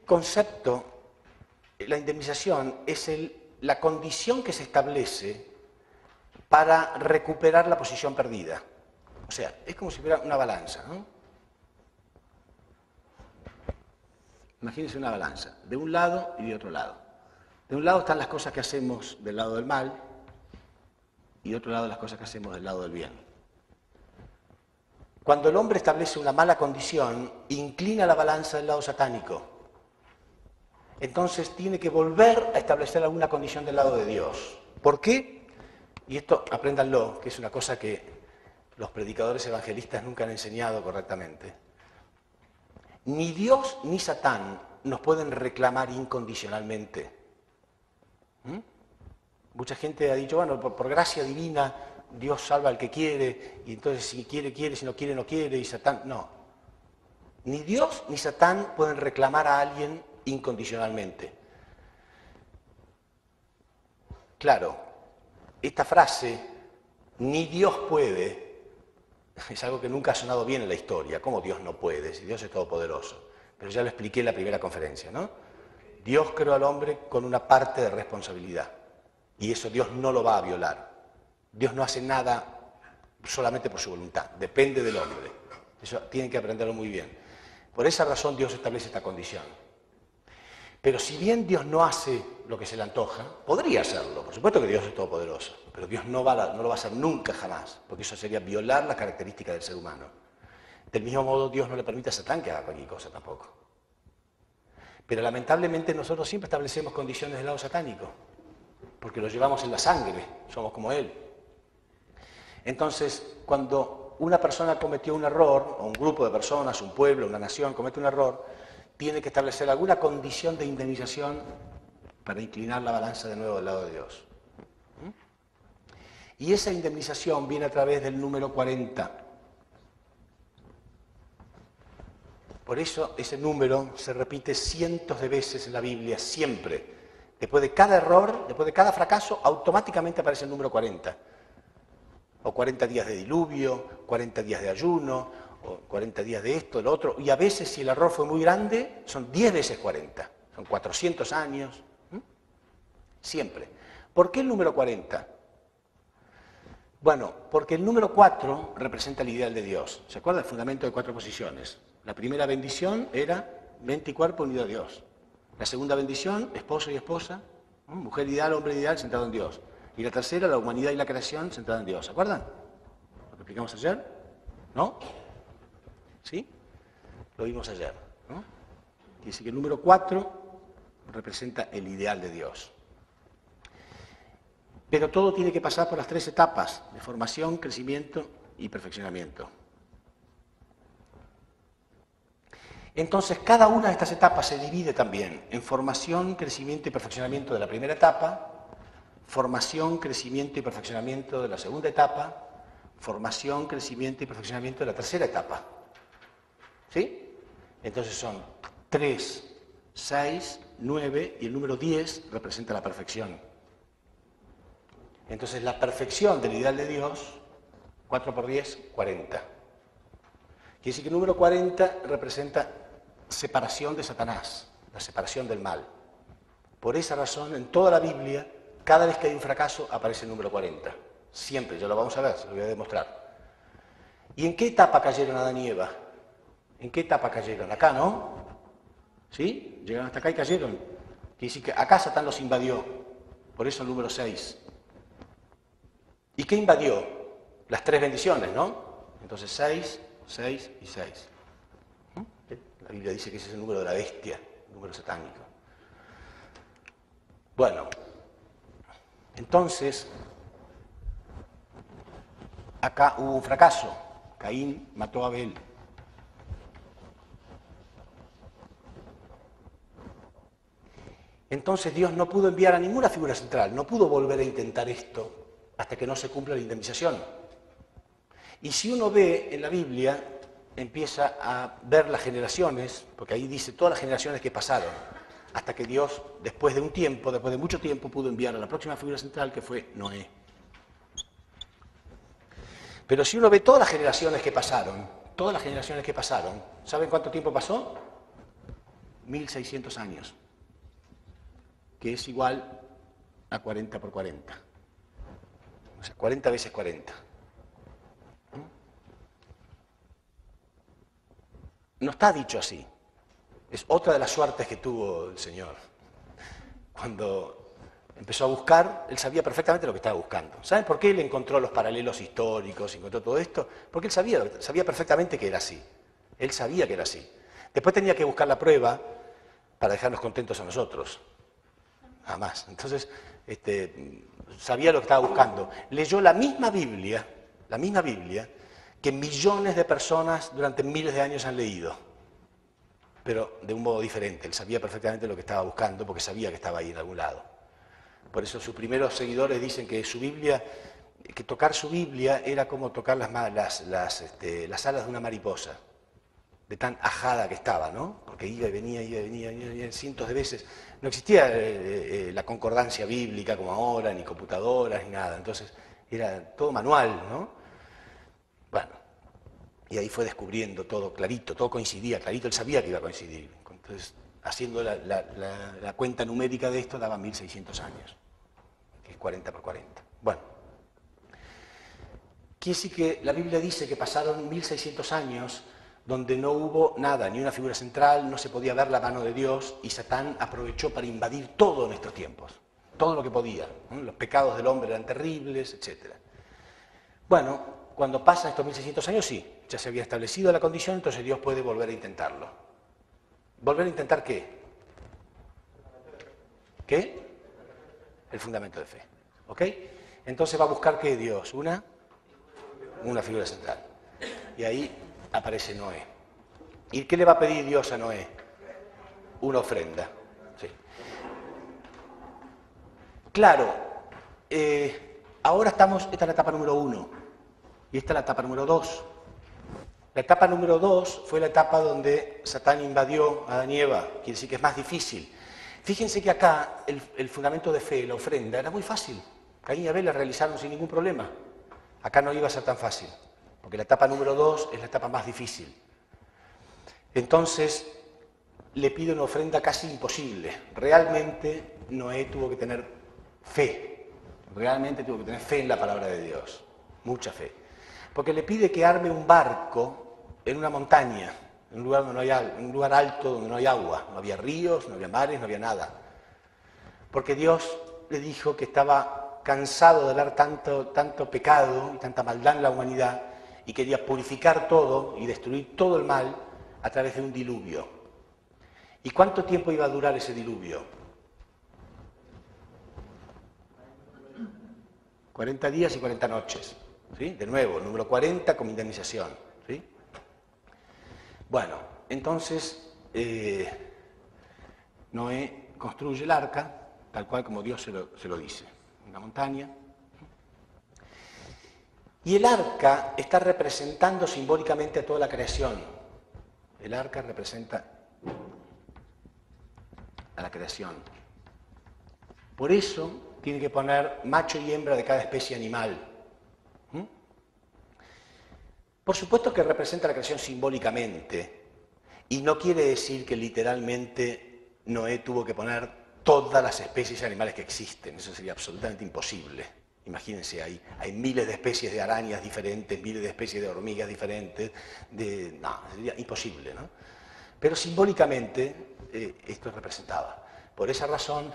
concepto, la indemnización, es la condición que se establece para recuperar la posición perdida. O sea, es como si fuera una balanza, ¿no? Imagínense una balanza, de un lado y de otro lado. De un lado están las cosas que hacemos del lado del mal y de otro lado las cosas que hacemos del lado del bien. Cuando el hombre establece una mala condición, inclina la balanza del lado satánico. Entonces tiene que volver a establecer alguna condición del lado de Dios. ¿Por qué? Y esto apréndanlo, que es una cosa que los predicadores evangelistas nunca han enseñado correctamente. Ni Dios ni Satán nos pueden reclamar incondicionalmente. Mucha gente ha dicho, bueno, por gracia divina Dios salva al que quiere, y entonces si quiere, quiere, si no quiere, no quiere, y Satán, no. Ni Dios ni Satán pueden reclamar a alguien incondicionalmente. Claro, esta frase, ni Dios puede, es algo que nunca ha sonado bien en la historia. ¿Cómo Dios no puede? Si Dios es todopoderoso. Pero ya lo expliqué en la primera conferencia, ¿no? Dios creó al hombre con una parte de responsabilidad. Y eso Dios no lo va a violar. Dios no hace nada solamente por su voluntad. Depende del hombre. Eso tienen que aprenderlo muy bien. Por esa razón Dios establece esta condición. Pero si bien Dios no hace lo que se le antoja, podría hacerlo. Por supuesto que Dios es todopoderoso. Pero Dios no lo va a hacer nunca, jamás. Porque eso sería violar la característica del ser humano. Del mismo modo, Dios no le permite a Satán que haga cualquier cosa tampoco. Pero lamentablemente nosotros siempre establecemos condiciones del lado satánico. Porque lo llevamos en la sangre. Somos como él. Entonces, cuando una persona cometió un error, o un grupo de personas, un pueblo, una nación comete un error, tiene que establecer alguna condición de indemnización para inclinar la balanza de nuevo del lado de Dios. Y esa indemnización viene a través del número 40. Por eso ese número se repite cientos de veces en la Biblia, siempre. Después de cada error, después de cada fracaso, automáticamente aparece el número 40. O 40 días de diluvio, 40 días de ayuno, o 40 días de esto, de lo otro. Y a veces, si el error fue muy grande, son 10 veces 40. Son 400 años. Siempre. ¿Por qué el número 40? Bueno, porque el número 4 representa el ideal de Dios. ¿Se acuerda el fundamento de 4 posiciones? La primera bendición era mente y cuerpo unido a Dios. La segunda bendición, esposo y esposa, mujer ideal, hombre ideal, centrado en Dios. Y la tercera, la humanidad y la creación, centrada en Dios. ¿Se acuerdan? ¿Lo que explicamos ayer? ¿No? ¿Sí? Lo vimos ayer, ¿no? Quiere decir que el número 4 representa el ideal de Dios. Pero todo tiene que pasar por las 3 etapas de formación, crecimiento y perfeccionamiento. Entonces, cada una de estas etapas se divide también en formación, crecimiento y perfeccionamiento de la primera etapa, formación, crecimiento y perfeccionamiento de la segunda etapa, formación, crecimiento y perfeccionamiento de la tercera etapa. ¿Sí? Entonces son 3, 6, 9 y el número 10 representa la perfección. Entonces la perfección del ideal de Dios, 4 por 10, 40. Quiere decir que el número 40 representa separación de Satanás, la separación del mal. Por esa razón, en toda la Biblia, cada vez que hay un fracaso, aparece el número 40. Siempre, ya lo vamos a ver, se lo voy a demostrar. ¿Y en qué etapa cayeron Adán y Eva? ¿En qué etapa cayeron? Acá, ¿no? ¿Sí? Llegaron hasta acá y cayeron. Quiere decir que acá Satán los invadió. Por eso el número 6. ¿Y qué invadió? Las 3 bendiciones, ¿no? Entonces 6, 6 y 6. La Biblia dice que ese es el número de la bestia, el número satánico. Bueno, entonces, acá hubo un fracaso. Caín mató a Abel. Entonces Dios no pudo enviar a ninguna figura central, no pudo volver a intentar esto hasta que no se cumpla la indemnización. Y si uno ve en la Biblia, empieza a ver las generaciones, porque ahí dice todas las generaciones que pasaron, hasta que Dios, después de un tiempo, después de mucho tiempo, pudo enviar a la próxima figura central, que fue Noé. Pero si uno ve todas las generaciones que pasaron, ¿saben cuánto tiempo pasó? 1600 años, que es igual a 40 por 40. O sea, 40 veces 40. No está dicho así. Es otra de las suertes que tuvo el Señor. Cuando empezó a buscar, Él sabía perfectamente lo que estaba buscando. ¿Saben por qué Él encontró los paralelos históricos, encontró todo esto? Porque Él sabía perfectamente que era así. Él sabía que era así. Después tenía que buscar la prueba para dejarnos contentos a nosotros. Nada más. Entonces, sabía lo que estaba buscando. Leyó la misma Biblia, que millones de personas durante miles de años han leído, pero de un modo diferente. Él sabía perfectamente lo que estaba buscando porque sabía que estaba ahí en algún lado. Por eso sus primeros seguidores dicen que su Biblia, que tocar su Biblia era como tocar las alas de una mariposa, de tan ajada que estaba, ¿no? Porque iba y venía cientos de veces. No existía la concordancia bíblica como ahora, ni computadoras, ni nada. Entonces era todo manual, ¿no? Bueno, y ahí fue descubriendo todo clarito, todo coincidía, clarito, él sabía que iba a coincidir. Entonces, haciendo la cuenta numérica de esto, daba 1600 años, que es 40 por 40. Bueno, quiere decir que la Biblia dice que pasaron 1600 años donde no hubo nada, ni una figura central, no se podía ver la mano de Dios, y Satán aprovechó para invadir todo en estos tiempos, todo lo que podía. Los pecados del hombre eran terribles, etc. Bueno, cuando pasan estos 1600 años, sí, ya se había establecido la condición, entonces Dios puede volver a intentarlo. ¿Volver a intentar qué? ¿Qué? El fundamento de fe. ¿Ok? Entonces va a buscar ¿qué Dios? Una figura central. Y ahí aparece Noé. ¿Y qué le va a pedir Dios a Noé? Una ofrenda. Sí. Claro, ahora esta es la etapa número 1 y esta es la etapa número 2. La etapa número 2 fue la etapa donde Satán invadió a Adán y Eva, quiere decir que es más difícil. Fíjense que acá el fundamento de fe, la ofrenda, era muy fácil. Caín y Abel la realizaron sin ningún problema. Acá no iba a ser tan fácil, porque la etapa número 2 es la etapa más difícil. Entonces, le pide una ofrenda casi imposible. Realmente Noé tuvo que tener fe. Realmente tuvo que tener fe en la palabra de Dios. Mucha fe. Porque le pide que arme un barco en una montaña, en un lugar alto donde no hay agua. No había ríos, no había mares, no había nada. Porque Dios le dijo que estaba cansado de ver tanto pecado y tanta maldad en la humanidad y quería purificar todo y destruir todo el mal a través de un diluvio. ¿Y cuánto tiempo iba a durar ese diluvio? 40 días y 40 noches. ¿Sí? De nuevo, número 40 como indemnización. ¿Sí? Bueno, entonces Noé construye el arca, tal cual como Dios se lo dice, en la montaña. Y el arca está representando simbólicamente a toda la creación. El arca representa a la creación. Por eso tiene que poner macho y hembra de cada especie animal. Por supuesto que representa la creación simbólicamente, y no quiere decir que literalmente Noé tuvo que poner todas las especies animales que existen. Eso sería absolutamente imposible. Imagínense, hay miles de especies de arañas diferentes, miles de especies de hormigas diferentes. No, sería imposible, ¿no? Pero simbólicamente esto representaba. Por esa razón,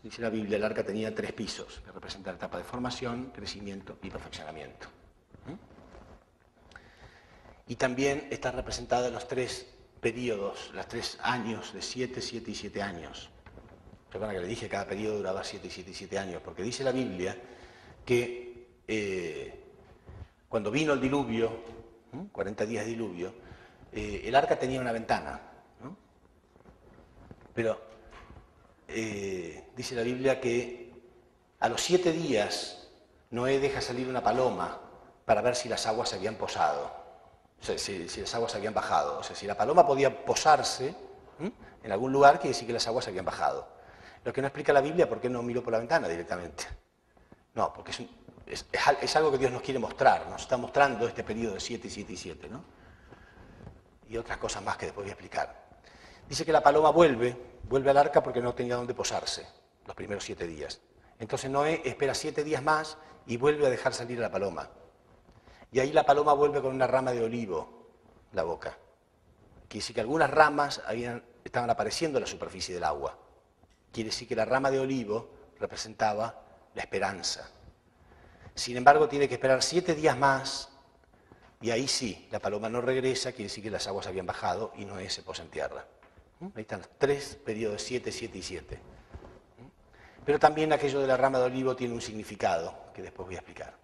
dice la Biblia, el arca tenía 3 pisos, que representan la etapa de formación, crecimiento y perfeccionamiento. Y también está representada en los 3 periodos, los 3 años de 7, 7 y 7 años. Recuerdan que le dije que cada periodo duraba 7, 7 y 7 años, porque dice la Biblia que cuando vino el diluvio, 40 días de diluvio, el arca tenía una ventana, ¿no? Pero dice la Biblia que a los 7 días Noé deja salir una paloma para ver si las aguas se habían posado. O sea, si las aguas habían bajado. O sea, si la paloma podía posarse en algún lugar, quiere decir que las aguas habían bajado. Lo que no explica la Biblia, ¿por qué no miró por la ventana directamente? No, porque es algo que Dios nos quiere mostrar. Nos está mostrando este periodo de 7, 7 y 7, ¿no? Y otras cosas más que después voy a explicar. Dice que la paloma vuelve al arca porque no tenía dónde posarse los primeros 7 días. Entonces Noé espera 7 días más y vuelve a dejar salir a la paloma. Y ahí la paloma vuelve con una rama de olivo en la boca. Quiere decir que algunas ramas estaban apareciendo en la superficie del agua. Quiere decir que la rama de olivo representaba la esperanza. Sin embargo, tiene que esperar 7 días más y ahí sí, la paloma no regresa, quiere decir que las aguas habían bajado y Noé se posa en tierra. Ahí están los 3 periodos, 7, 7 y 7. Pero también aquello de la rama de olivo tiene un significado que después voy a explicar.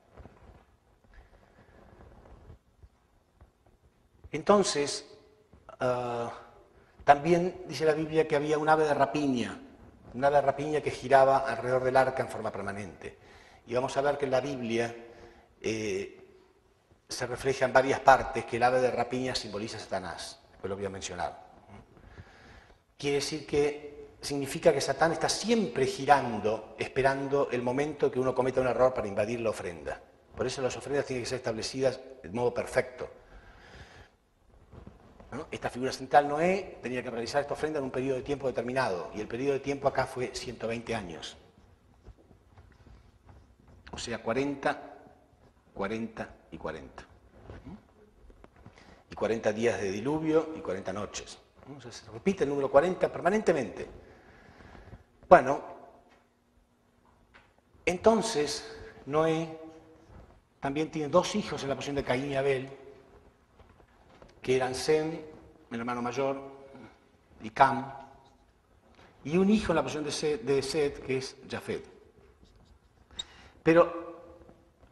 Entonces, también dice la Biblia que había un ave de rapiña que giraba alrededor del arca en forma permanente. Y vamos a ver que en la Biblia se refleja en varias partes que el ave de rapiña simboliza a Satanás. Después lo voy a mencionar. Quiere decir que significa que Satán está siempre girando, esperando el momento que uno cometa un error para invadir la ofrenda. Por eso las ofrendas tienen que ser establecidas de modo perfecto. ¿No? Esta figura central, Noé, tenía que realizar esta ofrenda en un periodo de tiempo determinado, y el periodo de tiempo acá fue 120 años. O sea, 40, 40 y 40. Y 40 días de diluvio y 40 noches. O sea, se repite el número 40 permanentemente. Bueno, entonces Noé también tiene 2 hijos en la posición de Caín y Abel, que eran Sem, el hermano mayor, y Cam, y un hijo en la posición de Set, que es Jafet. Pero,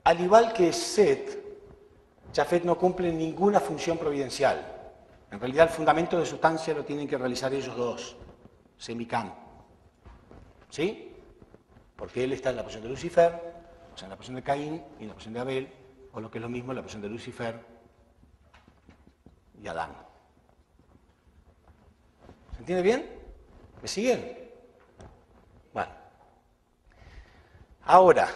al igual que Set, Jafet no cumple ninguna función providencial. En realidad, el fundamento de sustancia lo tienen que realizar ellos 2, Sem y Cam. ¿Sí? Porque él está en la posición de Lucifer, o sea, en la posición de Caín y en la posición de Abel, o lo que es lo mismo, en la posición de Lucifer y Adán. ¿Se entiende bien? ¿Me siguen? Bueno. Ahora,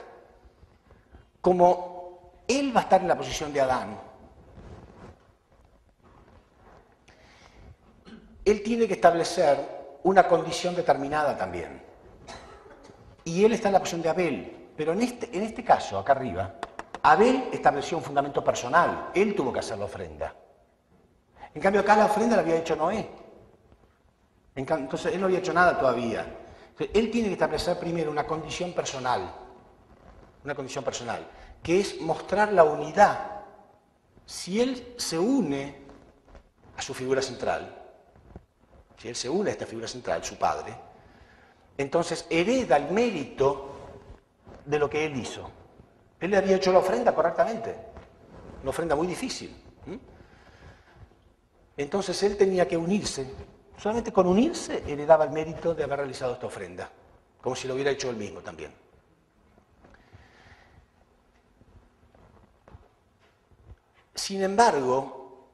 como él va a estar en la posición de Adán, él tiene que establecer una condición determinada también. Y él está en la posición de Abel, pero en este caso, acá arriba, Abel estableció un fundamento personal, él tuvo que hacer la ofrenda. En cambio, acá la ofrenda la había hecho Noé. Entonces, él no había hecho nada todavía. Entonces, él tiene que establecer primero una condición personal, que es mostrar la unidad. Si él se une a su figura central, si él se une a esta figura central, su padre, entonces hereda el mérito de lo que él hizo. Él le había hecho la ofrenda correctamente, una ofrenda muy difícil. Entonces él tenía que unirse. Solamente con unirse heredaba el mérito de haber realizado esta ofrenda, como si lo hubiera hecho él mismo también. Sin embargo,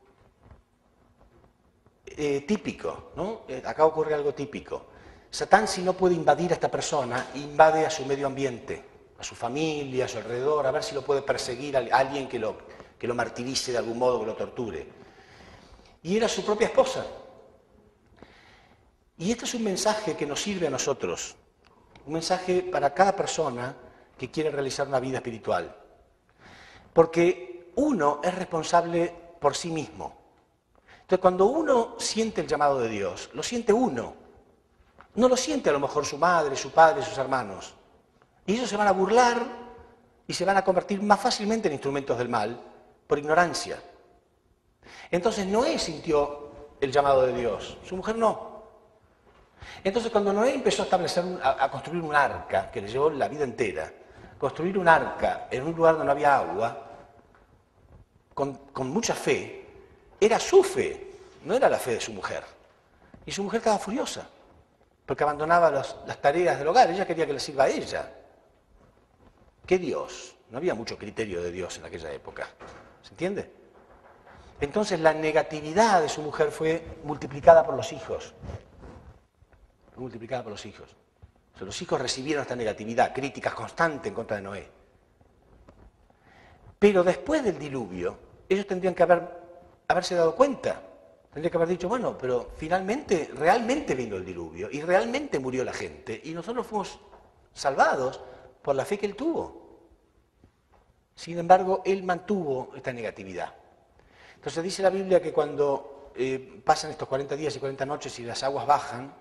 típico, ¿no? Acá ocurre algo típico. Satán, si no puede invadir a esta persona, invade a su medio ambiente, a su familia, a su alrededor, a ver si lo puede perseguir a alguien que lo martirice de algún modo, que lo torture. Y era su propia esposa. Y este es un mensaje que nos sirve a nosotros, un mensaje para cada persona que quiere realizar una vida espiritual. Porque uno es responsable por sí mismo. Entonces, cuando uno siente el llamado de Dios, lo siente uno. No lo siente a lo mejor su madre, su padre, sus hermanos. Y ellos se van a burlar y se van a convertir más fácilmente en instrumentos del mal por ignorancia. Entonces Noé sintió el llamado de Dios, su mujer no. Entonces cuando Noé empezó a construir un arca, que le llevó la vida entera, construir un arca en un lugar donde no había agua, con mucha fe, era su fe, no era la fe de su mujer. Y su mujer estaba furiosa, porque abandonaba las tareas del hogar, ella quería que le sirva a ella. ¿Qué Dios? No había mucho criterio de Dios en aquella época, ¿se entiende? Entonces la negatividad de su mujer fue multiplicada por los hijos. O sea, los hijos recibieron esta negatividad, críticas constantes en contra de Noé. Pero después del diluvio, ellos tendrían que haberse dado cuenta Tendría que haber dicho, bueno, pero finalmente, realmente vino el diluvio y realmente murió la gente y nosotros fuimos salvados por la fe que él tuvo. Sin embargo, él mantuvo esta negatividad. Entonces dice la Biblia que cuando pasan estos 40 días y 40 noches y las aguas bajan,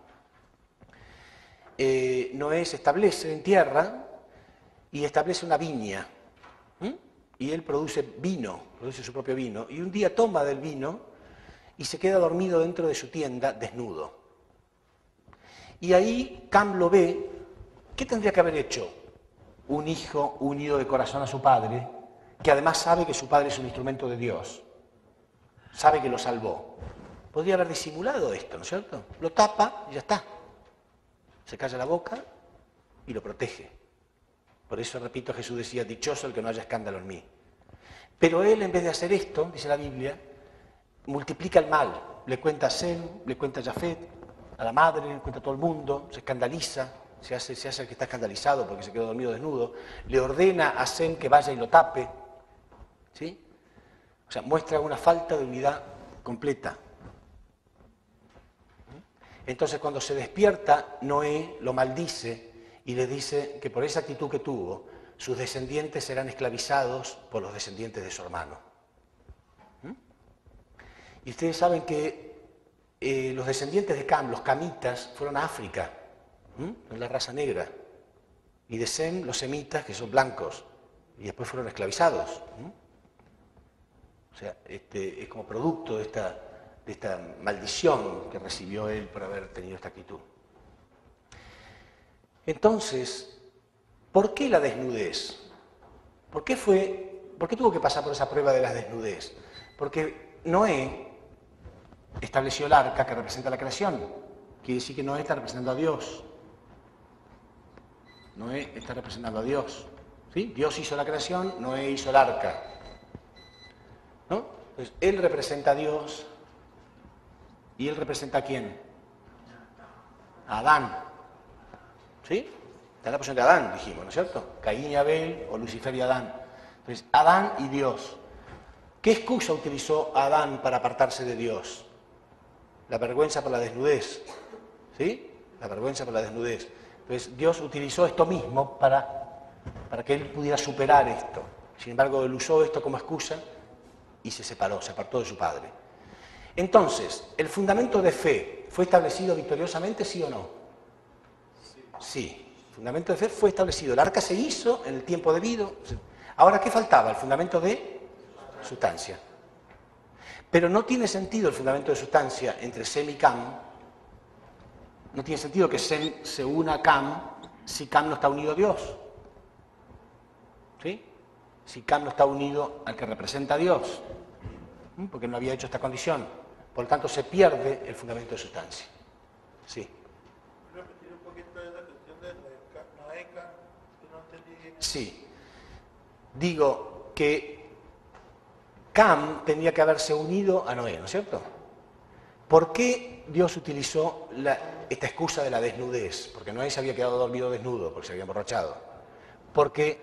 Noé se establece en tierra y establece una viña. Y él produce vino, produce su propio vino. Y un día toma del vino y se queda dormido dentro de su tienda desnudo. Y ahí Cam lo ve. ¿Qué tendría que haber hecho un hijo unido de corazón a su padre, que además sabe que su padre es un instrumento de Dios? Sabe que lo salvó. Podría haber disimulado esto, ¿no es cierto? Lo tapa y ya está. Se calla la boca y lo protege. Por eso, repito, Jesús decía, dichoso el que no haya escándalo en mí. Pero él, en vez de hacer esto, dice la Biblia, multiplica el mal. Le cuenta a Sem, le cuenta a Jafet, a la madre, le cuenta a todo el mundo, se escandaliza, se hace el que está escandalizado porque se quedó dormido desnudo, le ordena a Sem que vaya y lo tape. ¿Sí? O sea, muestra una falta de unidad completa. Entonces, cuando se despierta, Noé lo maldice y le dice que por esa actitud que tuvo, sus descendientes serán esclavizados por los descendientes de su hermano. Y ustedes saben que los descendientes de Cam, los camitas, fueron a África, en la raza negra. Y de Sem, los semitas, que son blancos, y después fueron esclavizados. O sea, es como producto de esta maldición que recibió él por haber tenido esta actitud. Entonces, ¿por qué la desnudez? ¿Por qué tuvo que pasar por esa prueba de la desnudez? Porque Noé estableció el arca que representa la creación. Quiere decir que Noé está representando a Dios. Noé está representando a Dios. ¿Sí? Dios hizo la creación, Noé hizo el arca. ¿No? Entonces, él representa a Dios. ¿Y él representa a quién? A Adán. ¿Sí? Está en la posición de Adán, dijimos, ¿no es cierto? Caín y Abel, o Lucifer y Adán. Entonces, Adán y Dios. ¿Qué excusa utilizó Adán para apartarse de Dios? La vergüenza por la desnudez. ¿Sí? La vergüenza por la desnudez. Entonces, Dios utilizó esto mismo para que él pudiera superar esto. Sin embargo, él usó esto como excusa y se separó, se apartó de su padre. Entonces, ¿el fundamento de fe fue establecido victoriosamente, sí o no? Sí. El fundamento de fe fue establecido. El arca se hizo en el tiempo debido. Ahora, ¿qué faltaba? El fundamento de sustancia. Pero no tiene sentido el fundamento de sustancia entre Sem y Cam. No tiene sentido que Sem se una a Cam si Cam no está unido a Dios. ¿Sí? Si Cam no está unido al que representa a Dios. Porque no había hecho esta condición. Por lo tanto, se pierde el fundamento de sustancia. Sí. ¿Repetir un poquito de la cuestión de Noé, Cam? Que no entendí. Sí. Digo que Cam tenía que haberse unido a Noé, ¿no es cierto? ¿Por qué Dios utilizó esta excusa de la desnudez? Porque Noé se había quedado dormido desnudo, porque se había emborrachado. Porque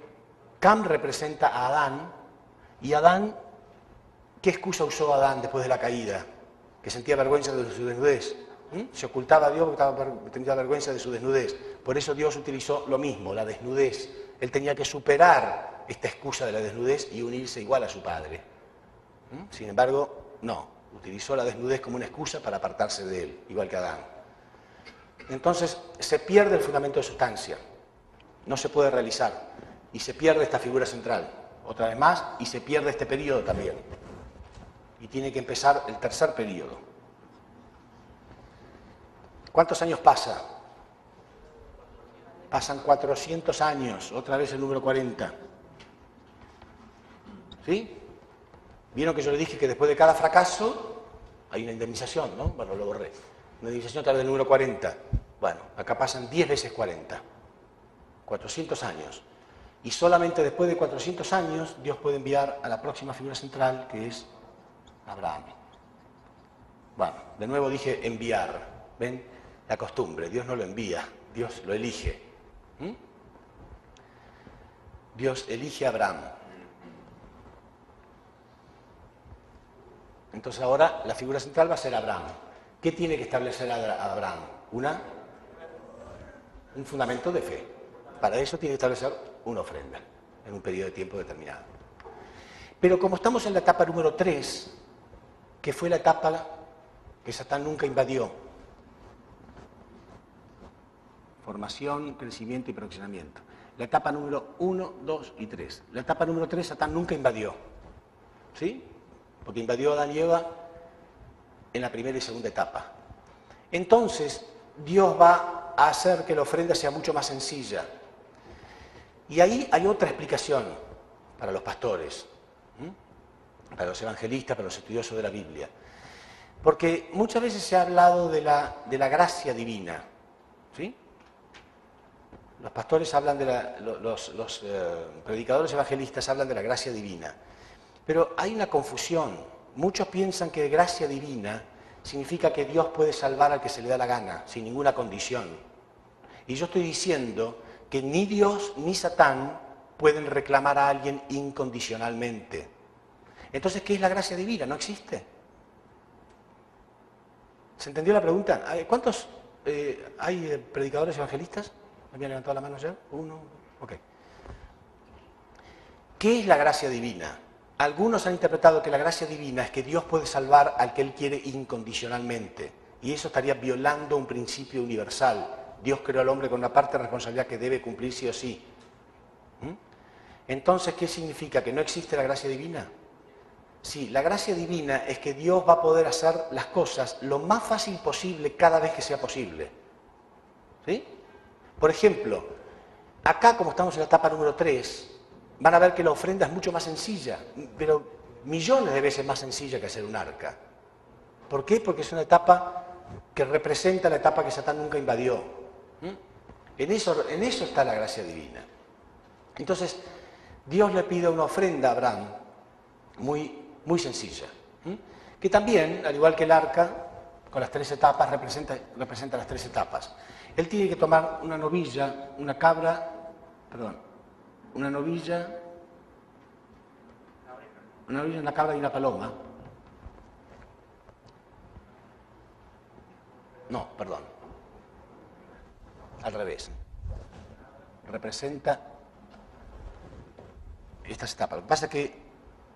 Cam representa a Adán, y Adán, ¿qué excusa usó Adán después de la caída? Que sentía vergüenza de su desnudez. Se ocultaba a Dios porque tenía vergüenza de su desnudez. Por eso Dios utilizó lo mismo, la desnudez. Él tenía que superar esta excusa de la desnudez y unirse igual a su padre. Sin embargo, no. Utilizó la desnudez como una excusa para apartarse de él, igual que Adán. Entonces, se pierde el fundamento de sustancia. No se puede realizar. Y se pierde esta figura central. Otra vez más, y se pierde este periodo también. Y tiene que empezar el tercer periodo. ¿Cuántos años pasa? Pasan 400 años, otra vez el número 40. ¿Sí? Vieron que yo le dije que después de cada fracaso hay una indemnización, ¿no? Bueno, lo borré. Una indemnización tal vez del número 40. Bueno, acá pasan 10 veces 40. 400 años. Y solamente después de 400 años Dios puede enviar a la próxima figura central, que es Abraham. Bueno, de nuevo dije enviar. ¿Ven? La costumbre. Dios no lo envía, Dios lo elige. Dios elige a Abraham. Entonces ahora la figura central va a ser Abraham. ¿Qué tiene que establecer Abraham? Un fundamento de fe. Para eso tiene que establecer una ofrenda en un periodo de tiempo determinado. Pero como estamos en la etapa número 3, que fue la etapa que Satán nunca invadió, formación, crecimiento y perfeccionamiento. La etapa número 1, 2 y 3. La etapa número 3 Satán nunca invadió. ¿Sí? Porque invadió a Adán y Eva en la primera y segunda etapa. Entonces, Dios va a hacer que la ofrenda sea mucho más sencilla. Y ahí hay otra explicación para los pastores, para los evangelistas, para los estudiosos de la Biblia. Porque muchas veces se ha hablado de la gracia divina. ¿Sí? Los pastores hablan los predicadores evangelistas hablan de la gracia divina. Pero hay una confusión. Muchos piensan que gracia divina significa que Dios puede salvar al que se le da la gana, sin ninguna condición. Y yo estoy diciendo que ni Dios ni Satán pueden reclamar a alguien incondicionalmente. Entonces, ¿qué es la gracia divina? ¿No existe? ¿Se entendió la pregunta? ¿Cuántos hay predicadores evangelistas? ¿Me habían levantado la mano ya? ¿Uno? Ok. ¿Qué es la gracia divina? Algunos han interpretado que la gracia divina es que Dios puede salvar al que Él quiere incondicionalmente. Y eso estaría violando un principio universal. Dios creó al hombre con una parte de responsabilidad que debe cumplir sí o sí. Entonces, ¿qué significa? ¿Que no existe la gracia divina? Sí, la gracia divina es que Dios va a poder hacer las cosas lo más fácil posible cada vez que sea posible. ¿Sí? Por ejemplo, acá como estamos en la etapa número 3, van a ver que la ofrenda es mucho más sencilla, pero millones de veces más sencilla que hacer un arca. ¿Por qué? Porque es una etapa que representa la etapa que Satán nunca invadió. En eso está la gracia divina. Entonces, Dios le pide una ofrenda a Abraham muy sencilla, que también, al igual que el arca, con las 3 etapas, representa las 3 etapas. Él tiene que tomar una novilla, una novilla, una cabra y una paloma. No, perdón. Al revés. Representa estas etapas. Lo que pasa es que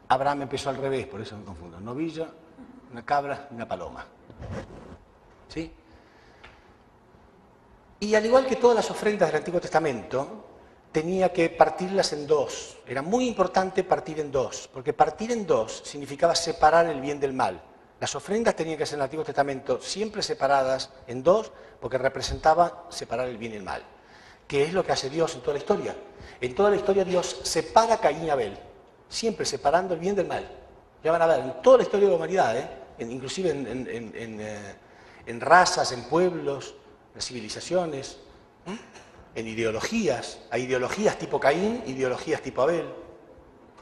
Abraham empezó al revés, por eso me confundo. Novilla, una cabra y una paloma. ¿Sí? Y al igual que todas las ofrendas del Antiguo Testamento, tenía que partirlas en dos. Era muy importante partir en dos, porque partir en dos significaba separar el bien del mal. Las ofrendas tenían que ser en el Antiguo Testamento siempre separadas en dos, porque representaba separar el bien y el mal. ¿Qué es lo que hace Dios en toda la historia? En toda la historia Dios separa a Caín y Abel, siempre separando el bien del mal. Ya van a ver, en toda la historia de la humanidad, inclusive en razas, en pueblos, en civilizaciones, en ideologías. Hay ideologías tipo Caín, ideologías tipo Abel,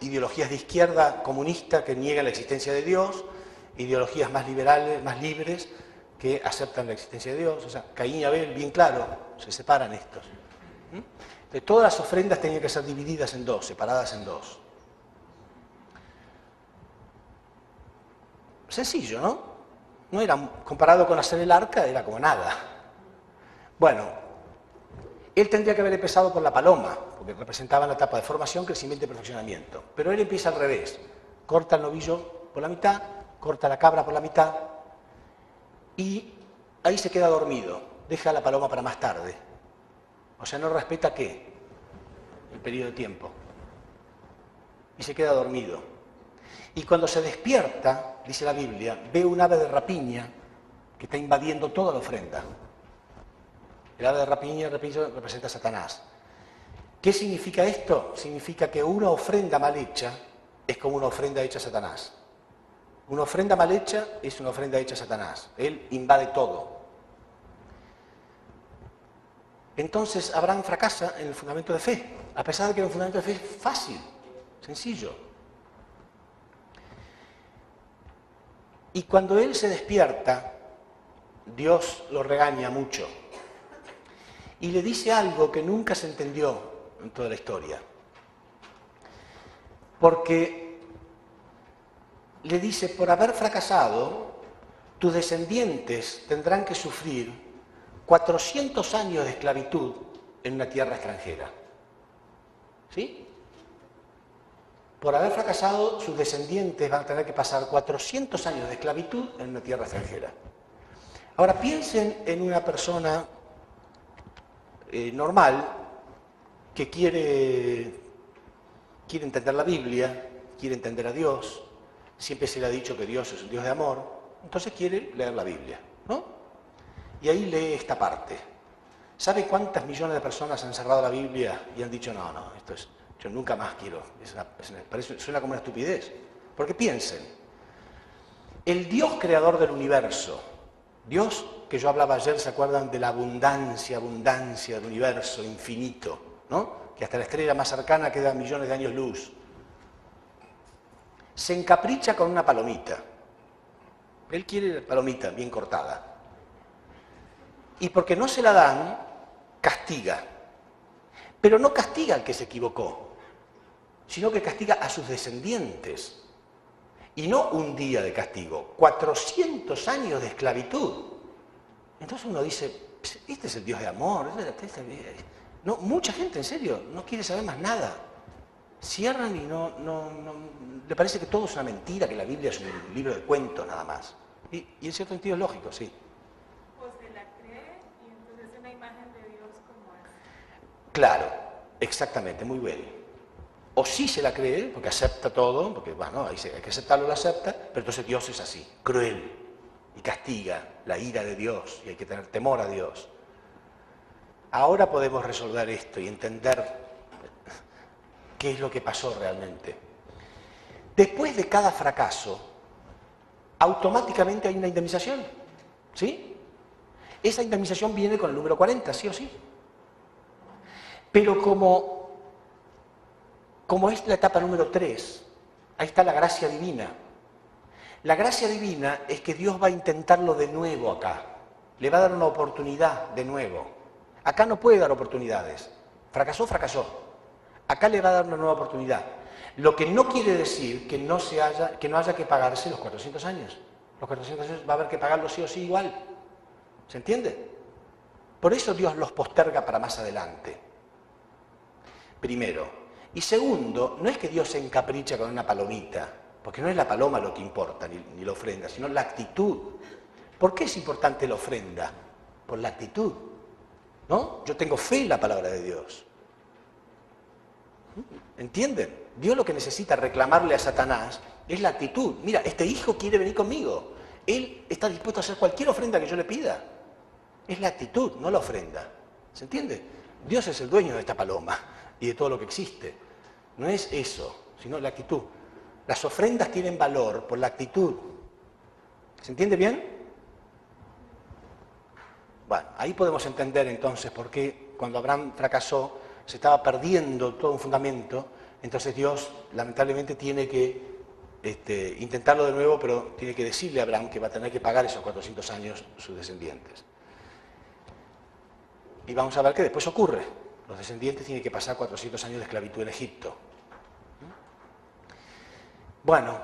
ideologías de izquierda comunista que niegan la existencia de Dios, ideologías más liberales, más libres, que aceptan la existencia de Dios. O sea, Caín y Abel, bien claro, se separan estos. Entonces, todas las ofrendas tenían que ser divididas en dos, separadas en dos. Sencillo, ¿no? No era, comparado con hacer el arca, era como nada. Bueno, él tendría que haber empezado por la paloma, porque representaba la etapa de formación, crecimiento y perfeccionamiento. Pero él empieza al revés. Corta el novillo por la mitad, corta la cabra por la mitad, y ahí se queda dormido. Deja la paloma para más tarde. O sea, no respeta ¿qué? El periodo de tiempo. Y se queda dormido. Y cuando se despierta, dice la Biblia, ve un ave de rapiña que está invadiendo toda la ofrenda. El ave de rapiña representa a Satanás. ¿Qué significa esto? Significa que una ofrenda mal hecha es como una ofrenda hecha a Satanás. Una ofrenda mal hecha es una ofrenda hecha a Satanás. Él invade todo. Entonces Abraham fracasa en el fundamento de fe, a pesar de que era un fundamento de fe fácil, sencillo. Y cuando él se despierta, Dios lo regaña mucho y le dice algo que nunca se entendió en toda la historia. Porque le dice, por haber fracasado, tus descendientes tendrán que sufrir 400 años de esclavitud en una tierra extranjera. ¿Sí? Por haber fracasado, sus descendientes van a tener que pasar 400 años de esclavitud en una tierra extranjera. Ahora piensen en una persona normal que quiere entender la Biblia, quiere entender a Dios, siempre se le ha dicho que Dios es un Dios de amor, entonces quiere leer la Biblia, ¿no? Y ahí lee esta parte. ¿Sabe cuántas millones de personas han cerrado la Biblia y han dicho, no, yo nunca más quiero, suena como una estupidez? Porque piensen, el Dios creador del universo, Dios que yo hablaba ayer, ¿se acuerdan de la abundancia del universo infinito, ¿no? Que hasta la estrella más cercana queda millones de años luz. Se encapricha con una palomita. Él quiere la palomita bien cortada. Y porque no se la dan, castiga. Pero no castiga al que se equivocó, sino que castiga a sus descendientes. Y no un día de castigo, 400 años de esclavitud. Entonces uno dice, este es el Dios de amor. No, mucha gente, en serio, no quiere saber más nada. Cierran y le parece que todo es una mentira, que la Biblia es un libro de cuentos nada más. Y en cierto sentido es lógico, sí. O se la cree y entonces es una imagen de Dios como es. Claro, exactamente, muy bien. O sí se la cree, porque acepta todo, porque bueno, hay que aceptarlo, lo acepta, pero entonces Dios es así, cruel, y castiga la ira de Dios, y hay que tener temor a Dios. Ahora podemos resolver esto y entender qué es lo que pasó realmente. Después de cada fracaso, automáticamente hay una indemnización, ¿sí? Esa indemnización viene con el número 40, sí o sí. Pero como es la etapa número 3, ahí está la gracia divina. La gracia divina es que Dios va a intentarlo de nuevo acá. Le va a dar una oportunidad de nuevo. Acá no puede dar oportunidades. Fracasó, fracasó. Acá le va a dar una nueva oportunidad. Lo que no quiere decir que no haya que pagarse los 400 años. Los 400 años va a haber que pagarlos sí o sí igual. ¿Se entiende? Por eso Dios los posterga para más adelante. Primero. Y segundo, no es que Dios se encapricha con una palomita, porque no es la paloma lo que importa, ni la ofrenda, sino la actitud. ¿Por qué es importante la ofrenda? Por la actitud, ¿no? Yo tengo fe en la palabra de Dios. ¿Entienden? Dios lo que necesita reclamarle a Satanás es la actitud. Mira, este hijo quiere venir conmigo. Él está dispuesto a hacer cualquier ofrenda que yo le pida. Es la actitud, no la ofrenda. ¿Se entiende? Dios es el dueño de esta paloma y de todo lo que existe. No es eso, sino la actitud. Las ofrendas tienen valor por la actitud. ¿Se entiende bien? Bueno, ahí podemos entender entonces por qué cuando Abraham fracasó se estaba perdiendo todo un fundamento. Entonces Dios lamentablemente tiene que intentarlo de nuevo, pero tiene que decirle a Abraham que va a tener que pagar esos 400 años sus descendientes. Y vamos a ver que después ocurre. Los descendientes tienen que pasar 400 años de esclavitud en Egipto. Bueno,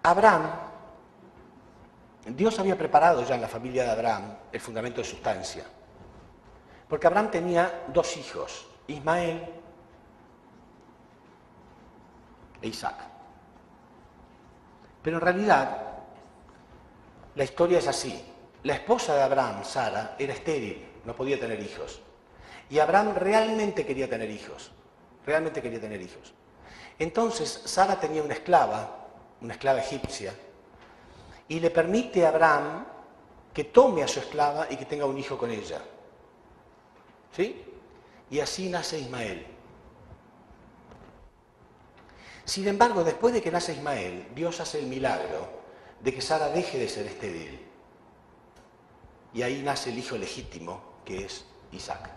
Abraham, Dios había preparado ya en la familia de Abraham el fundamento de sustancia. Porque Abraham tenía 2 hijos, Ismael e Isaac. Pero en realidad, la historia es así. La esposa de Abraham, Sara, era estéril, no podía tener hijos. Y Abraham realmente quería tener hijos. Realmente quería tener hijos. Entonces, Sara tenía una esclava egipcia, y le permite a Abraham que tome a su esclava y que tenga un hijo con ella. ¿Sí? Y así nace Ismael. Sin embargo, después de que nace Ismael, Dios hace el milagro de que Sara deje de ser estéril. Y ahí nace el hijo legítimo, que es Isaac.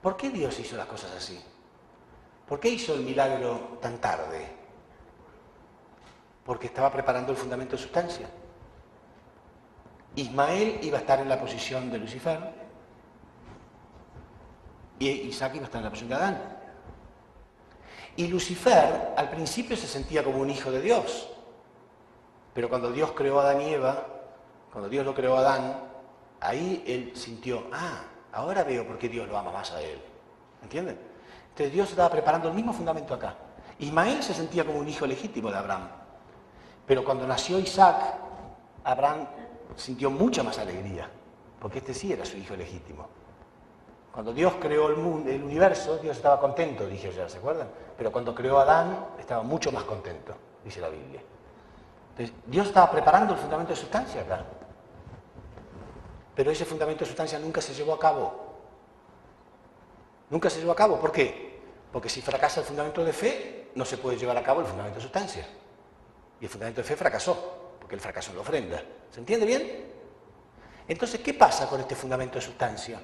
¿Por qué Dios hizo las cosas así? ¿Por qué hizo el milagro tan tarde? Porque estaba preparando el fundamento de sustancia. Ismael iba a estar en la posición de Lucifer y Isaac iba a estar en la posición de Adán. Y Lucifer al principio se sentía como un hijo de Dios. Pero cuando Dios creó a Adán y Eva, cuando Dios lo creó a Adán, ahí él sintió, ahora veo por qué Dios lo ama más a él. ¿Entienden? Entonces Dios estaba preparando el mismo fundamento acá. Ismael se sentía como un hijo legítimo de Abraham. Pero cuando nació Isaac, Abraham sintió mucha más alegría, porque este sí era su hijo legítimo. Cuando Dios creó el mundo, el universo, Dios estaba contento, dije ya, ¿se acuerdan? Pero cuando creó a Adán, estaba mucho más contento, dice la Biblia. Entonces, Dios estaba preparando el fundamento de sustancia acá. Pero ese fundamento de sustancia nunca se llevó a cabo. Nunca se llevó a cabo. ¿Por qué? Porque si fracasa el fundamento de fe, no se puede llevar a cabo el fundamento de sustancia. Y el fundamento de fe fracasó, porque él fracasó en la ofrenda. ¿Se entiende bien? Entonces, ¿qué pasa con este fundamento de sustancia?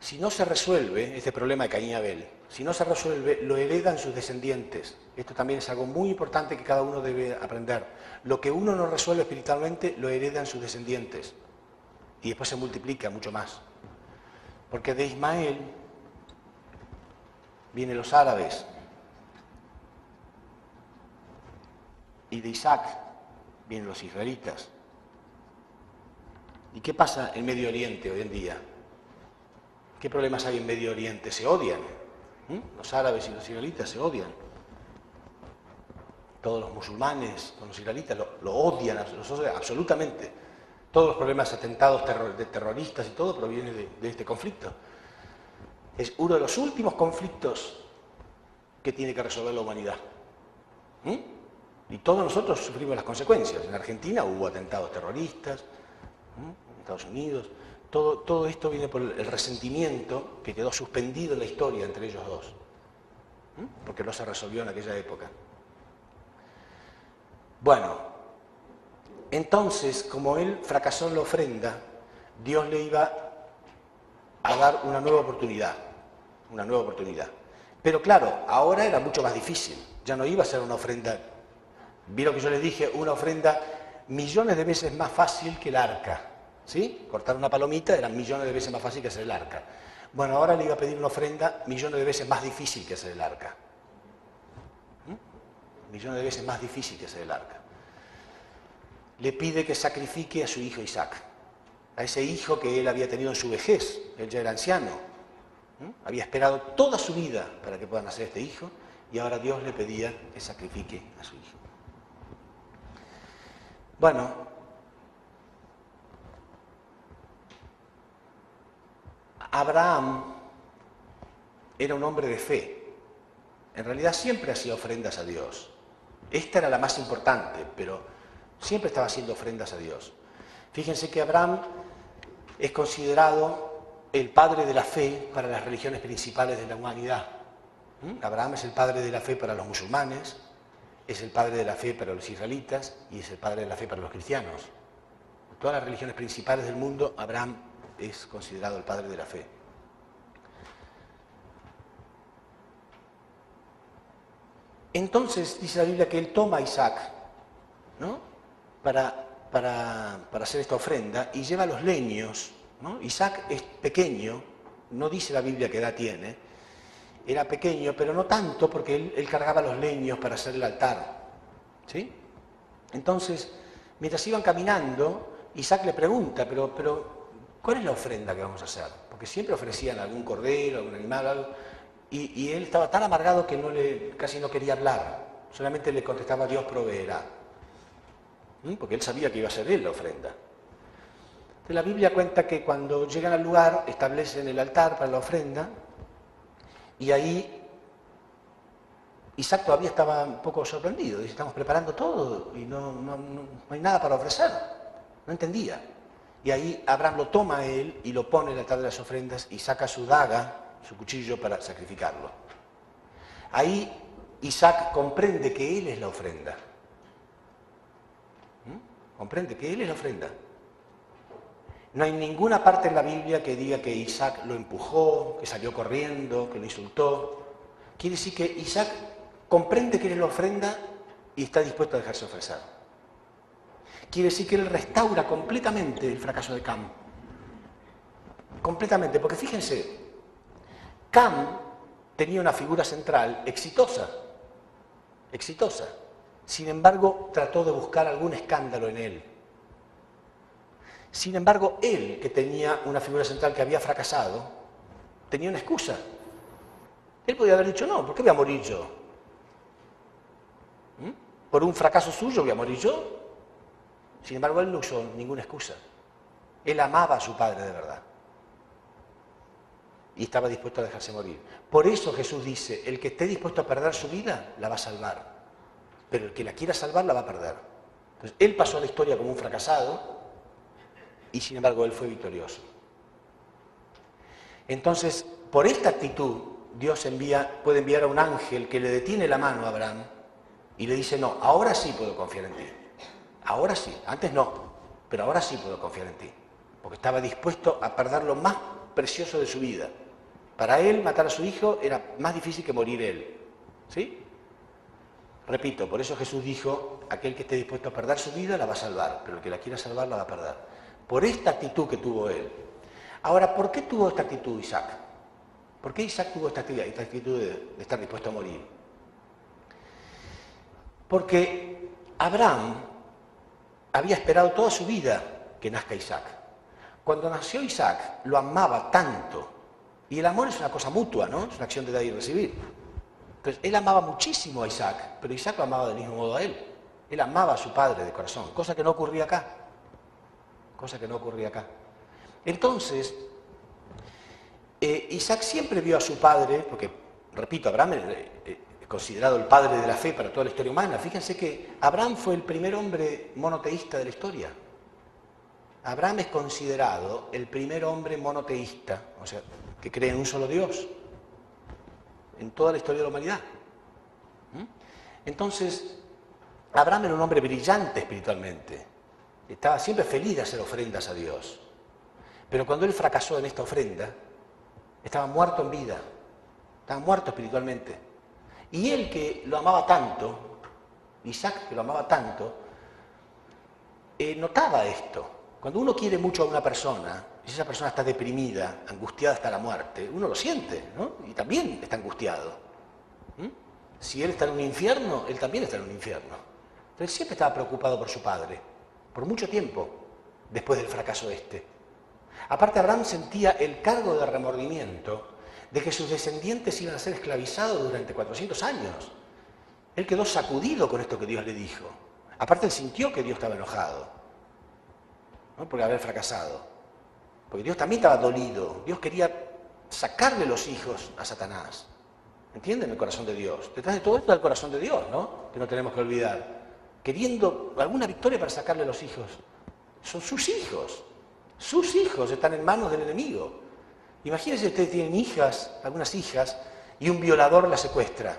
Si no se resuelve este problema de Caín y Abel, si no se resuelve, lo heredan sus descendientes. Esto también es algo muy importante que cada uno debe aprender. Lo que uno no resuelve espiritualmente, lo heredan sus descendientes. Y después se multiplica mucho más. Porque de Ismael vienen los árabes. Y de Isaac vienen los israelitas. ¿Y qué pasa en Medio Oriente hoy en día? ¿Qué problemas hay en Medio Oriente? Se odian. Los árabes y los israelitas se odian. Todos los musulmanes con los israelitas lo odian, absolutamente. Todos los problemas, atentados de terroristas y todo provienen de este conflicto. Es uno de los últimos conflictos que tiene que resolver la humanidad. Y todos nosotros sufrimos las consecuencias. En Argentina hubo atentados terroristas, en Estados Unidos. Todo esto viene por el resentimiento que quedó suspendido en la historia entre ellos dos, porque no se resolvió en aquella época. Bueno, entonces, como él fracasó en la ofrenda, Dios le iba a dar una nueva oportunidad, Pero claro, ahora era mucho más difícil, ya no iba a ser una ofrenda, vi lo que yo les dije, una ofrenda millones de veces más fácil que el arca. ¿Sí? Cortar una palomita era millones de veces más fácil que hacer el arca. Bueno, ahora le iba a pedir una ofrenda millones de veces más difícil que hacer el arca. Millones de veces más difícil que hacer el arca. Le pide que sacrifique a su hijo Isaac, a ese hijo que él había tenido en su vejez. Él ya era anciano. Había esperado toda su vida para que pueda nacer este hijo y ahora Dios le pedía que sacrifique a su hijo. Bueno, Abraham era un hombre de fe. En realidad siempre hacía ofrendas a Dios. Esta era la más importante, pero siempre estaba haciendo ofrendas a Dios. Fíjense que Abraham es considerado el padre de la fe para las religiones principales de la humanidad. Abraham es el padre de la fe para los musulmanes, es el padre de la fe para los israelitas y es el padre de la fe para los cristianos. En todas las religiones principales del mundo, Abraham es considerado el padre de la fe. Entonces dice la Biblia que él toma a Isaac, ¿no? para hacer esta ofrenda y lleva los leños, ¿no? Isaac es pequeño, no dice la Biblia qué edad tiene, era pequeño, pero no tanto porque él cargaba los leños para hacer el altar. ¿Sí? Entonces, mientras iban caminando, Isaac le pregunta, pero ¿cuál es la ofrenda que vamos a hacer? Porque siempre ofrecían algún cordero, algún animal, algo, y él estaba tan amargado que casi no quería hablar. Solamente le contestaba, Dios proveerá. Porque él sabía que iba a ser él la ofrenda. Entonces, la Biblia cuenta que cuando llegan al lugar, establecen el altar para la ofrenda, y ahí Isaac todavía estaba un poco sorprendido. Dice, estamos preparando todo y no hay nada para ofrecer. No entendía. Y ahí Abraham lo toma a él y lo pone en el altar de las ofrendas y saca su daga, su cuchillo para sacrificarlo. Ahí Isaac comprende que él es la ofrenda. Comprende que él es la ofrenda. No hay ninguna parte en la Biblia que diga que Isaac lo empujó, que salió corriendo, que lo insultó. Quiere decir que Isaac comprende que él es la ofrenda y está dispuesto a dejarse ofrecer. Quiere decir que él restaura completamente el fracaso de Cam. Completamente, porque fíjense, Cam tenía una figura central exitosa. Sin embargo, trató de buscar algún escándalo en él. Sin embargo, él, que tenía una figura central que había fracasado, tenía una excusa. Él podía haber dicho, no, ¿por qué voy a morir yo? ¿Por un fracaso suyo voy a morir yo? Sin embargo, él no usó ninguna excusa. Él amaba a su padre de verdad. Y estaba dispuesto a dejarse morir. Por eso Jesús dice, el que esté dispuesto a perder su vida, la va a salvar. Pero el que la quiera salvar, la va a perder. Entonces, él pasó a la historia como un fracasado y sin embargo él fue victorioso. Entonces, por esta actitud, Dios puede enviar a un ángel que le detiene la mano a Abraham y le dice, no, ahora sí puedo confiar en ti. Ahora sí, antes no, pero ahora sí puedo confiar en ti. Porque estaba dispuesto a perder lo más precioso de su vida. Para él, matar a su hijo era más difícil que morir él. ¿Sí? Repito, por eso Jesús dijo, aquel que esté dispuesto a perder su vida la va a salvar, pero el que la quiera salvar la va a perder. Por esta actitud que tuvo él. Ahora, ¿por qué tuvo esta actitud Isaac? ¿Por qué Isaac tuvo esta actitud de estar dispuesto a morir? Porque Abraham había esperado toda su vida que nazca Isaac. Cuando nació Isaac, lo amaba tanto. Y el amor es una cosa mutua, ¿no? Es una acción de dar y recibir. Entonces, él amaba muchísimo a Isaac, pero Isaac lo amaba del mismo modo a él. Él amaba a su padre de corazón, cosa que no ocurría acá. Entonces, Isaac siempre vio a su padre, porque, repito, Abraham es considerado el padre de la fe para toda la historia humana. Fíjense que Abraham fue el primer hombre monoteísta de la historia. Abraham es considerado el primer hombre monoteísta, o sea, que cree en un solo Dios, en toda la historia de la humanidad. Entonces, Abraham era un hombre brillante espiritualmente. Estaba siempre feliz de hacer ofrendas a Dios. Pero cuando él fracasó en esta ofrenda, estaba muerto en vida, estaba muerto espiritualmente. Y él que lo amaba tanto, Isaac que lo amaba tanto, notaba esto. Cuando uno quiere mucho a una persona, y esa persona está deprimida, angustiada hasta la muerte, uno lo siente, ¿no? Y también está angustiado. Si él está en un infierno, él también está en un infierno. Entonces siempre estaba preocupado por su padre, por mucho tiempo, después del fracaso este. Aparte, Abraham sentía el cargo de remordimiento de que sus descendientes iban a ser esclavizados durante 400 años. Él quedó sacudido con esto que Dios le dijo. Aparte, él sintió que Dios estaba enojado, ¿no? Por haber fracasado. Porque Dios también estaba dolido. Dios quería sacarle los hijos a Satanás. ¿Entienden el corazón de Dios? Detrás de todo esto está el corazón de Dios, ¿no? Que no tenemos que olvidar. Queriendo alguna victoria para sacarle los hijos. Son sus hijos. Sus hijos están en manos del enemigo. Imagínense ustedes tienen hijas, algunas hijas, y un violador las secuestra.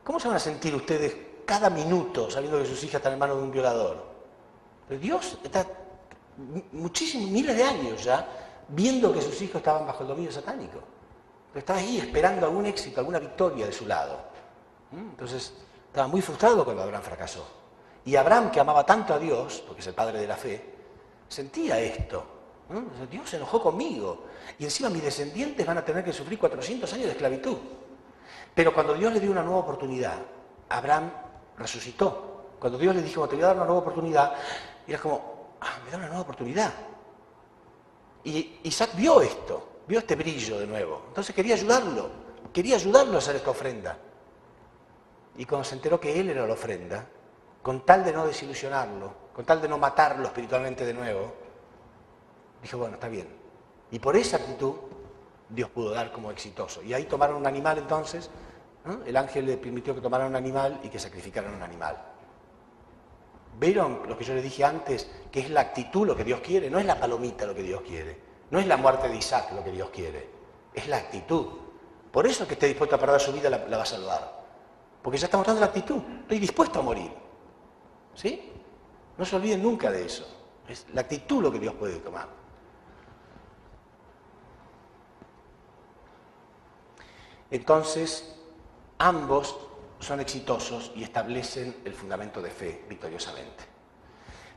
¿Cómo se van a sentir ustedes cada minuto sabiendo que sus hijas están en manos de un violador? Pero Dios está muchísimos, miles de años ya, viendo que sus hijos estaban bajo el dominio satánico. Pero estaba ahí esperando algún éxito, alguna victoria de su lado. Entonces, estaba muy frustrado cuando Abraham fracasó. Y Abraham, que amaba tanto a Dios, porque es el padre de la fe, sentía esto. Dios se enojó conmigo. Y encima mis descendientes van a tener que sufrir 400 años de esclavitud. Pero cuando Dios le dio una nueva oportunidad, Abraham resucitó. Cuando Dios le dijo, te voy a dar una nueva oportunidad, era como, me da una nueva oportunidad. Y Isaac vio esto, vio este brillo de nuevo. Entonces quería ayudarlo a hacer esta ofrenda. Y cuando se enteró que él era la ofrenda, con tal de no desilusionarlo, con tal de no matarlo espiritualmente de nuevo, dijo, bueno, está bien. Y por esa actitud, Dios pudo dar como exitoso. Y ahí tomaron un animal entonces, ¿no? El ángel le permitió que tomaran un animal y que sacrificaran un animal. ¿Vieron lo que yo les dije antes? Que es la actitud lo que Dios quiere, no es la palomita lo que Dios quiere, no es la muerte de Isaac lo que Dios quiere, es la actitud. Por eso el que esté dispuesto a perder su vida la va a salvar. Porque ya está mostrando la actitud, estoy dispuesto a morir. ¿Sí? No se olviden nunca de eso. Es la actitud lo que Dios puede tomar. Entonces, ambos son exitosos y establecen el fundamento de fe victoriosamente.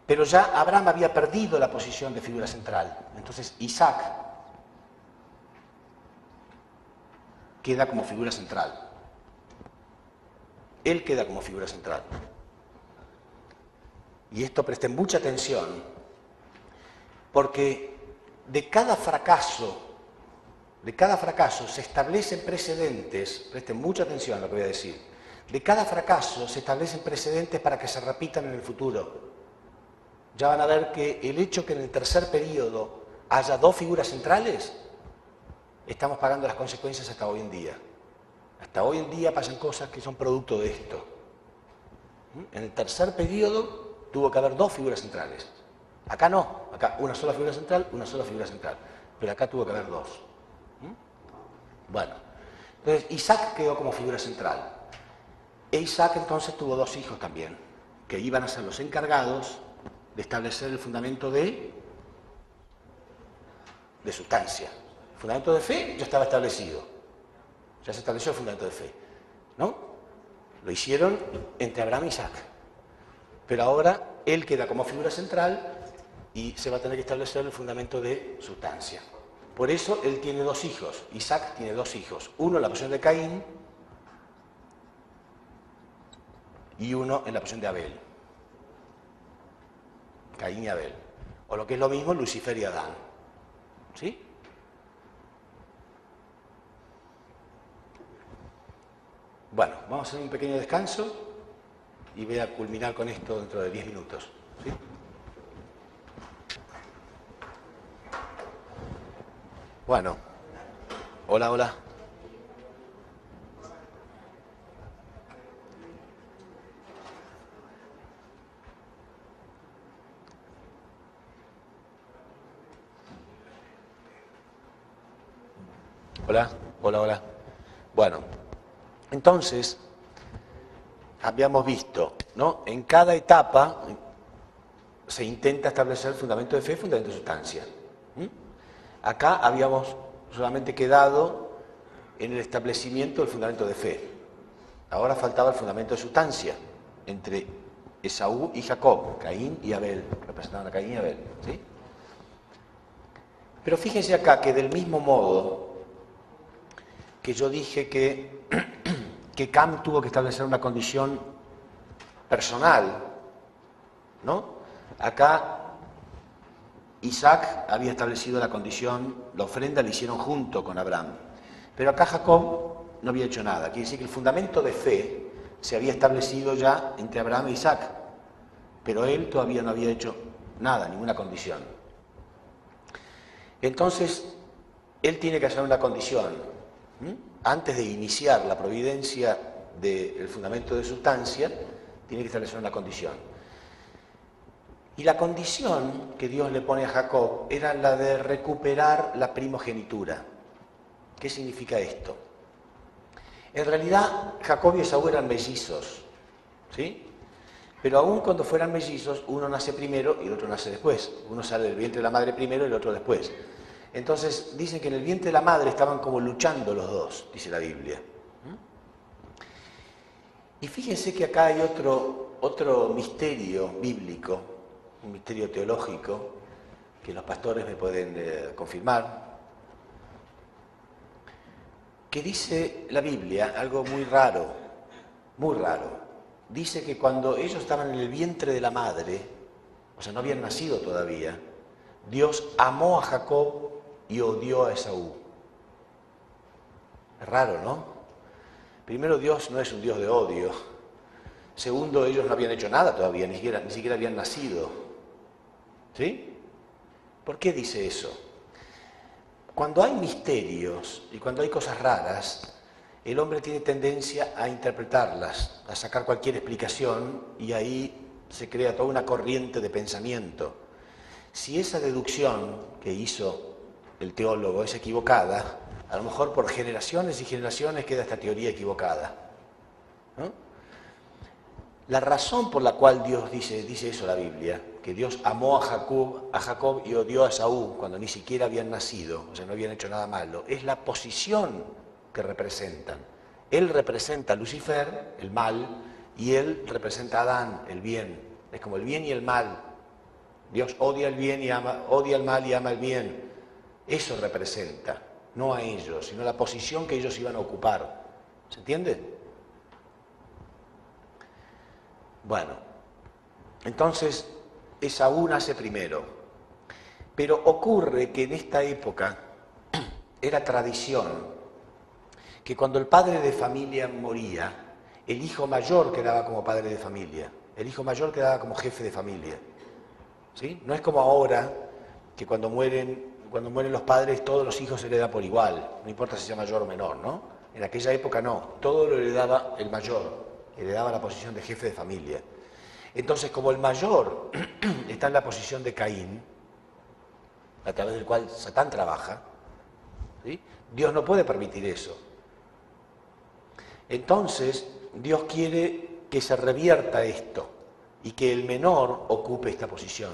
Pero ya Abraham había perdido la posición de figura central. Entonces Isaac queda como figura central. Él queda como figura central. Y esto presten mucha atención, porque de cada fracaso se establecen precedentes, presten mucha atención a lo que voy a decir, de cada fracaso se establecen precedentes para que se repitan en el futuro. Ya van a ver que el hecho que en el tercer periodo haya dos figuras centrales, estamos pagando las consecuencias hasta hoy en día. Hasta hoy en día pasan cosas que son producto de esto. En el tercer periodo tuvo que haber dos figuras centrales. Acá no, acá una sola figura central, una sola figura central. Pero acá tuvo que haber dos. Bueno, entonces Isaac quedó como figura central. E Isaac entonces tuvo dos hijos también, que iban a ser los encargados de establecer el fundamento de sustancia. El fundamento de fe ya estaba establecido. Ya se estableció el fundamento de fe, ¿no? Lo hicieron entre Abraham y Isaac. Pero ahora él queda como figura central y se va a tener que establecer el fundamento de sustancia. Por eso él tiene dos hijos. Isaac tiene dos hijos. Uno en la posición de Caín y uno en la posición de Abel. Caín y Abel. O lo que es lo mismo, Lucifer y Adán. ¿Sí? Bueno, vamos a hacer un pequeño descanso y voy a culminar con esto dentro de 10 minutos. ¿Sí? Bueno, hola, hola. Hola, hola, hola. Bueno. Entonces, habíamos visto, ¿no? En cada etapa se intenta establecer el fundamento de fe y el fundamento de sustancia. Acá habíamos solamente quedado en el establecimiento del fundamento de fe. Ahora faltaba el fundamento de sustancia entre Esaú y Jacob, Caín y Abel, representaban a Caín y Abel. ¿Sí? Pero fíjense acá que del mismo modo que yo dije que Cam tuvo que establecer una condición personal, ¿no? Acá Isaac había establecido la condición, la ofrenda la hicieron junto con Abraham. Pero acá Jacob no había hecho nada. Quiere decir que el fundamento de fe se había establecido ya entre Abraham e Isaac, pero él todavía no había hecho nada, ninguna condición. Entonces, él tiene que hacer una condición. Antes de iniciar la providencia del fundamento de sustancia, tiene que establecer una condición. Y la condición que Dios le pone a Jacob era la de recuperar la primogenitura. ¿Qué significa esto? En realidad, Jacob y Esaú eran mellizos, ¿sí? Pero aún cuando fueran mellizos, uno nace primero y el otro nace después. Uno sale del vientre de la madre primero y el otro después. Entonces, dicen que en el vientre de la madre estaban como luchando los dos, dice la Biblia. Y fíjense que acá hay otro misterio bíblico, un misterio teológico, que los pastores me pueden confirmar, que dice la Biblia algo muy raro, muy raro. Dice que cuando ellos estaban en el vientre de la madre, o sea, no habían nacido todavía, Dios amó a Jacob y odió a Esaú. Es raro, ¿no? Primero, Dios no es un Dios de odio. Segundo, ellos no habían hecho nada todavía, ni siquiera habían nacido. ¿Sí? ¿Por qué dice eso? Cuando hay misterios y cuando hay cosas raras, el hombre tiene tendencia a interpretarlas, a sacar cualquier explicación y ahí se crea toda una corriente de pensamiento. Si esa deducción que hizo el teólogo es equivocada, a lo mejor por generaciones y generaciones queda esta teoría equivocada, ¿no? La razón por la cual Dios dice eso la Biblia, que Dios amó a Jacob y odió a Esaú cuando ni siquiera habían nacido, o sea, no habían hecho nada malo, es la posición que representan. Él representa a Lucifer, el mal, y él representa a Adán, el bien. Es como el bien y el mal. Dios odia el bien y odia el mal y ama el bien. Eso representa. no a ellos, sino la posición que ellos iban a ocupar. ¿Se entiende? Bueno, entonces Esaú nace primero, pero ocurre que en esta época era tradición que cuando el padre de familia moría, el hijo mayor quedaba como padre de familia, el hijo mayor quedaba como jefe de familia. ¿Sí? No es como ahora, que cuando mueren los padres, todos los hijos se heredan por igual, no importa si sea mayor o menor, ¿no? En aquella época no, todo lo heredaba el mayor, heredaba la posición de jefe de familia. Entonces, como el mayor está en la posición de Caín, a través del cual Satán trabaja, ¿sí? Dios no puede permitir eso. Entonces, Dios quiere que se revierta esto y que el menor ocupe esta posición.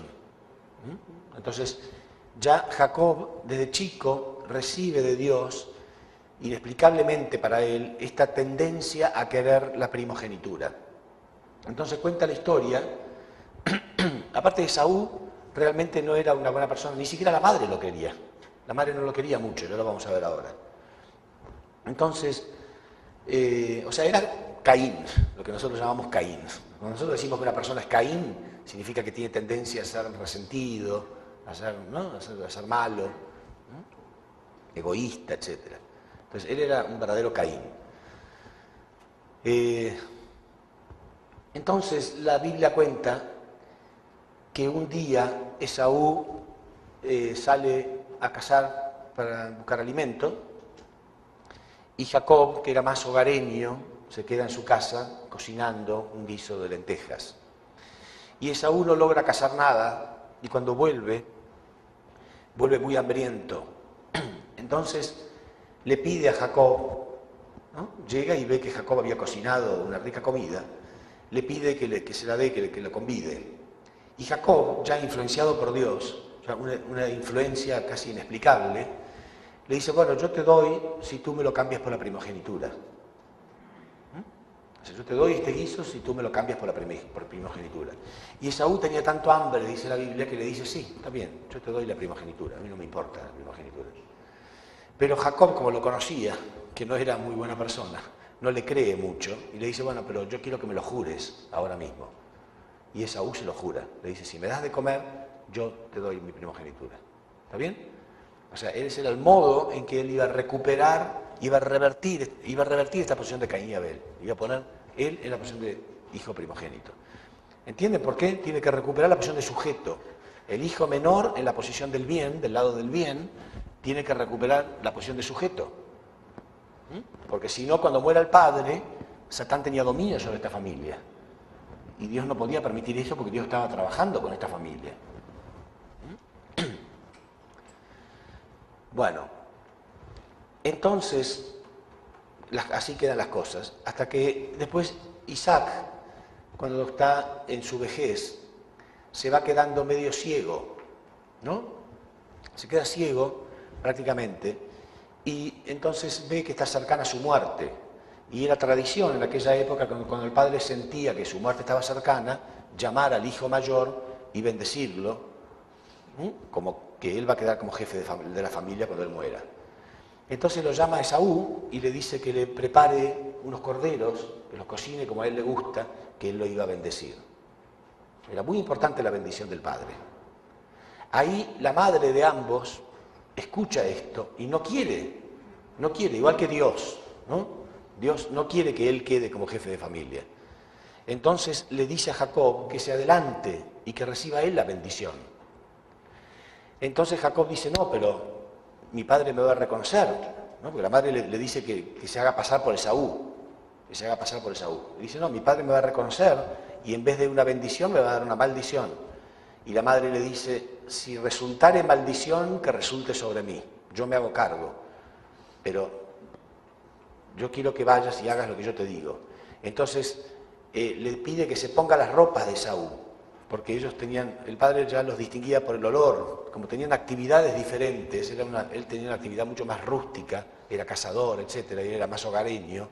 Entonces, ya Jacob, desde chico, recibe de Dios, inexplicablemente para él, esta tendencia a querer la primogenitura. Entonces cuenta la historia, aparte de Esaú, realmente no era una buena persona, ni siquiera la madre lo quería. La madre no lo quería mucho, ya lo vamos a ver ahora. Entonces, era Caín, lo que nosotros llamamos Caín. Cuando nosotros decimos que una persona es Caín, significa que tiene tendencia a ser resentido, a ser malo, ¿no? Egoísta, etc. Entonces, él era un verdadero Caín. Entonces, la Biblia cuenta que un día Esaú sale a cazar para buscar alimento y Jacob, que era más hogareño, se queda en su casa cocinando un guiso de lentejas. Y Esaú no logra cazar nada y cuando vuelve muy hambriento. Entonces le pide a Jacob, ¿no? Llega y ve que Jacob había cocinado una rica comida, le pide que se la dé, que lo convide. Y Jacob, ya influenciado por Dios, una influencia casi inexplicable, le dice, bueno, yo te doy si tú me lo cambias por la primogenitura. O sea, yo te doy este guiso si tú me lo cambias por primogenitura. Y Esaú tenía tanto hambre, dice la Biblia, que le dice, sí, está bien, yo te doy la primogenitura, a mí no me importa la primogenitura. Pero Jacob, como lo conocía, que no era muy buena persona, no le cree mucho y le dice, bueno, pero yo quiero que me lo jures ahora mismo. Y Esaú se lo jura, le dice, si me das de comer, yo te doy mi primogenitura. ¿Está bien? O sea, ese era el modo en que él iba a recuperar, iba a revertir esta posición de Caín y Abel. Iba a poner él en la posición de hijo primogénito. ¿Entienden por qué? Tiene que recuperar la posición de sujeto. El hijo menor en la posición del bien, del lado del bien, tiene que recuperar la posición de sujeto. Porque si no, cuando muera el padre, Satán tenía dominio sobre esta familia. Y Dios no podía permitir eso porque Dios estaba trabajando con esta familia. Bueno, entonces, así quedan las cosas, hasta que después Isaac, cuando está en su vejez, se va quedando medio ciego, ¿no? Se queda ciego prácticamente, y entonces ve que está cercana a su muerte. Y era tradición en aquella época, cuando el padre sentía que su muerte estaba cercana, llamar al hijo mayor y bendecirlo, como que él va a quedar como jefe de la familia cuando él muera. Entonces lo llama a Esaú y le dice que le prepare unos corderos, que los cocine como a él le gusta, que él lo iba a bendecir. Era muy importante la bendición del padre. Ahí la madre de ambos escucha esto y no quiere, igual que Dios, ¿no? Dios no quiere que él quede como jefe de familia. Entonces le dice a Jacob que se adelante y que reciba él la bendición. Entonces Jacob dice, no, pero mi padre me va a reconocer, ¿no? Porque la madre le dice que se haga pasar por Esaú, que se haga pasar por Esaú. Le dice, no, mi padre me va a reconocer y en vez de una bendición me va a dar una maldición. Y la madre le dice, si resultare maldición, que resulte sobre mí, yo me hago cargo, pero yo quiero que vayas y hagas lo que yo te digo. Entonces le pide que se ponga las ropas de Esaú, porque ellos tenían, el padre ya los distinguía por el olor, como tenían actividades diferentes, él tenía una actividad mucho más rústica, era cazador, etcétera, y era más hogareño,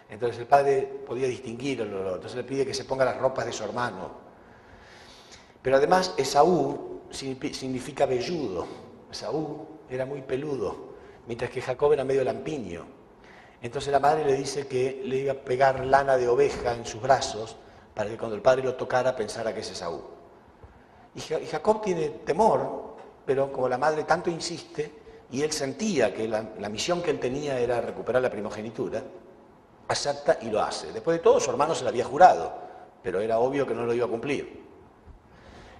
entonces el padre podía distinguir el olor, entonces le pide que se ponga las ropas de su hermano. Pero además Esaú significa velludo, Esaú era muy peludo, mientras que Jacob era medio lampiño. Entonces la madre le dice que le iba a pegar lana de oveja en sus brazos para que cuando el padre lo tocara pensara que es Esaú. Y Jacob tiene temor, pero como la madre tanto insiste, y él sentía que la misión que él tenía era recuperar la primogenitura, acepta y lo hace. Después de todo, su hermano se lo había jurado, pero era obvio que no lo iba a cumplir.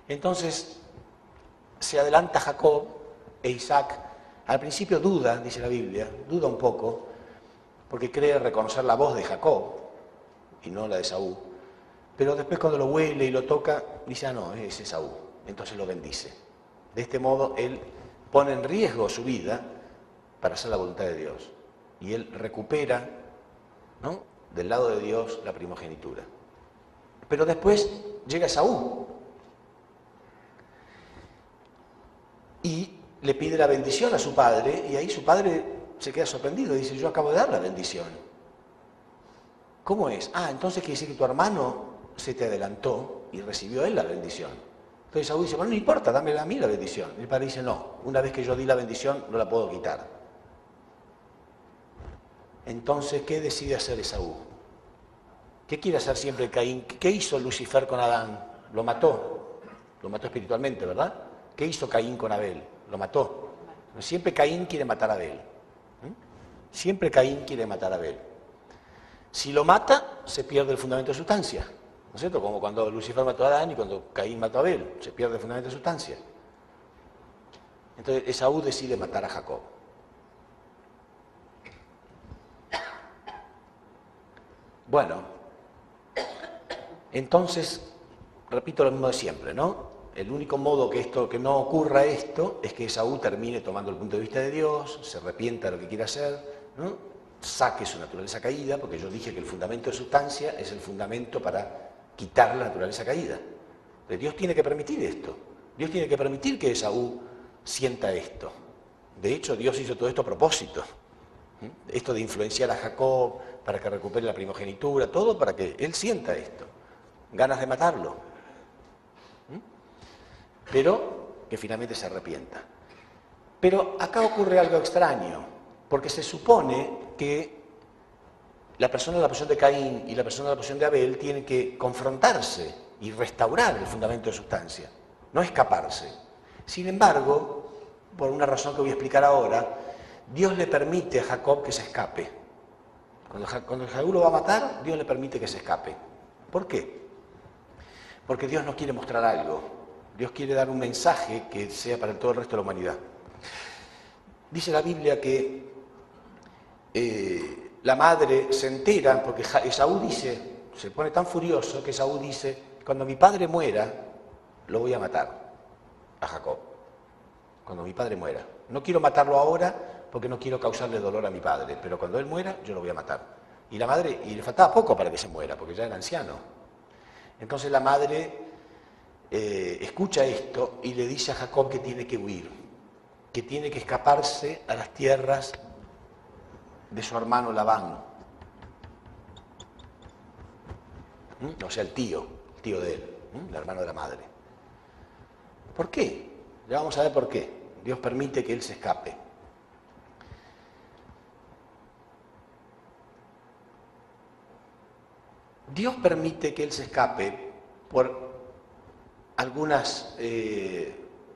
Entonces se adelanta Jacob e Isaac. Al principio duda, dice la Biblia, duda un poco, porque cree reconocer la voz de Jacob y no la de Esaú. Pero después cuando lo huele y lo toca, dice, ah, no, es Esaú. Entonces lo bendice. De este modo, él pone en riesgo su vida para hacer la voluntad de Dios. Y él recupera, ¿no?, del lado de Dios la primogenitura. Pero después llega Esaú y le pide la bendición a su padre, y ahí su padre se queda sorprendido, dice, yo acabo de dar la bendición. ¿Cómo es? Ah, entonces quiere decir que tu hermano se te adelantó y recibió él la bendición. Entonces Esaú dice, bueno, no importa, dámela a mí la bendición. Y el padre dice, no, una vez que yo di la bendición no la puedo quitar. Entonces, ¿qué decide hacer Esaú? ¿Qué quiere hacer siempre Caín? ¿Qué hizo Lucifer con Adán? Lo mató espiritualmente, ¿verdad? ¿Qué hizo Caín con Abel? Lo mató. Siempre Caín quiere matar a Abel. Siempre Caín quiere matar a Abel. Si lo mata, se pierde el fundamento de sustancia. ¿No es cierto? Como cuando Lucifer mató a Adán y cuando Caín mató a Abel, se pierde el fundamento de sustancia. Entonces Esaú decide matar a Jacob. Bueno, entonces, repito lo mismo de siempre, ¿no? El único modo que no ocurra esto es que Esaú termine tomando el punto de vista de Dios, se arrepienta de lo que quiere hacer, ¿no?, saque su naturaleza caída, porque yo dije que el fundamento de sustancia es el fundamento para quitar la naturaleza caída. Pero Dios tiene que permitir esto. Dios tiene que permitir que Esaú sienta esto. De hecho, Dios hizo todo esto a propósito. Esto de influenciar a Jacob para que recupere la primogenitura, todo para que él sienta esto. Ganas de matarlo. Pero que finalmente se arrepienta. Pero acá ocurre algo extraño, porque se supone que la persona de la posición de Caín y la persona de la posición de Abel tienen que confrontarse y restaurar el fundamento de sustancia, no escaparse. Sin embargo, por una razón que voy a explicar ahora, Dios le permite a Jacob que se escape. Cuando Jacob lo va a matar, Dios le permite que se escape. ¿Por qué? Porque Dios nos quiere mostrar algo. Dios quiere dar un mensaje que sea para todo el resto de la humanidad. Dice la Biblia que la madre se entera, porque Esaú dice, se pone tan furioso que Esaú dice, cuando mi padre muera, lo voy a matar a Jacob. Cuando mi padre muera. No quiero matarlo ahora porque no quiero causarle dolor a mi padre, pero cuando él muera, yo lo voy a matar. Y la madre, y le faltaba poco para que se muera, porque ya era anciano. Entonces la madre escucha esto y le dice a Jacob que tiene que huir, que tiene que escaparse a las tierras de su hermano Labán. O sea, el tío de él, el hermano de la madre. ¿Por qué? Ya vamos a ver por qué. Dios permite que él se escape. Dios permite que él se escape por algunas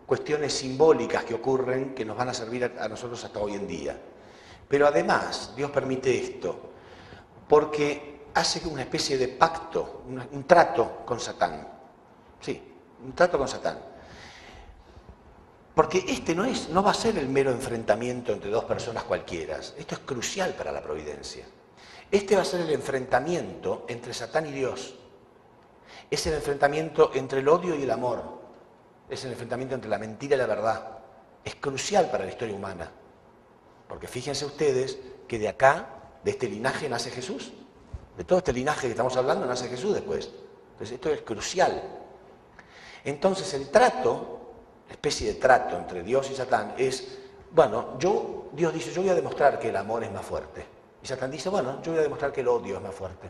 cuestiones simbólicas que ocurren que nos van a servir a nosotros hasta hoy en día. Pero además, Dios permite esto porque hace una especie de pacto, un trato con Satán. Sí, un trato con Satán. Porque este no va a ser el mero enfrentamiento entre dos personas cualquiera. Esto es crucial para la providencia. Este va a ser el enfrentamiento entre Satán y Dios. Es el enfrentamiento entre el odio y el amor. Es el enfrentamiento entre la mentira y la verdad. Es crucial para la historia humana. Porque fíjense ustedes que de acá, de este linaje, nace Jesús. De todo este linaje que estamos hablando, nace Jesús después. Entonces esto es crucial. Entonces el trato, especie de trato entre Dios y Satán es, bueno, Dios dice, yo voy a demostrar que el amor es más fuerte. Y Satán dice, bueno, yo voy a demostrar que el odio es más fuerte.